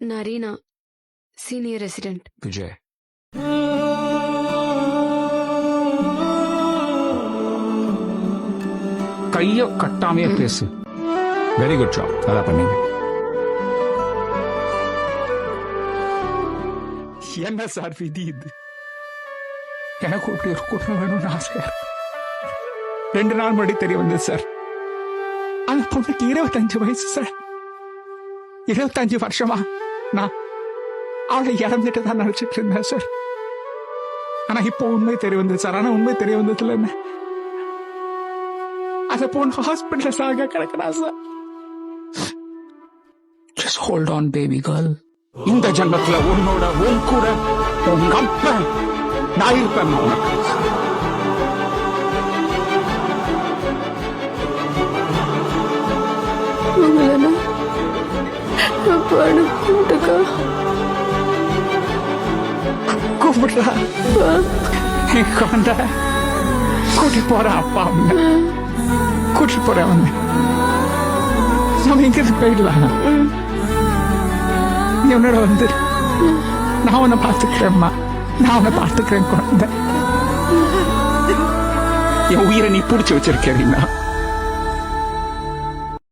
நான் Reena, senior resident. Vijay, கைய கட்டாமையே பேசு. வெரி குட் ஜாப், நல்லா பண்ணீங்க. என்ன சார் விதி இது? எனக்கு இப்படி ஒரு குடும்பம் வேணும்னு ஆசையா இருக்கு. 2 நாள் முன்னாடி தெரிய வந்தது சார். அந்த பொண்ணுக்கு 25 வயசு சார். 25 வருஷமா நான் அவளை இறந்துட்டு தான் நினைச்சிட்டு இருந்தேன் சார். ஆனா இப்போ உண்மை தெரிய வந்தது சார். ஆனா உண்மை தெரிய வந்ததுல என்ன, அந்த பொண்ணு ஹாஸ்பிட்டல்ல சாக கிடக்கிறா sir. Just hold on baby girl. இந்த ஜன்மத்துல உன்னோட உன் கூட உங்க அப்பா நான் இருப்பேன். கூப்பிடுறா கூட்டி போற அப்பா கூட்டி போற வந்து நம்ம இங்கிருந்து போயிடலாம். நீ உன்னோட வந்து நான் உன்னை பார்த்துக்கிறேன்மா, நான் உன்னை பார்த்துக்கிறேன் குழந்தை. என் உயிரை நீ பிடிச்சி வச்சிருக்கீங்களா?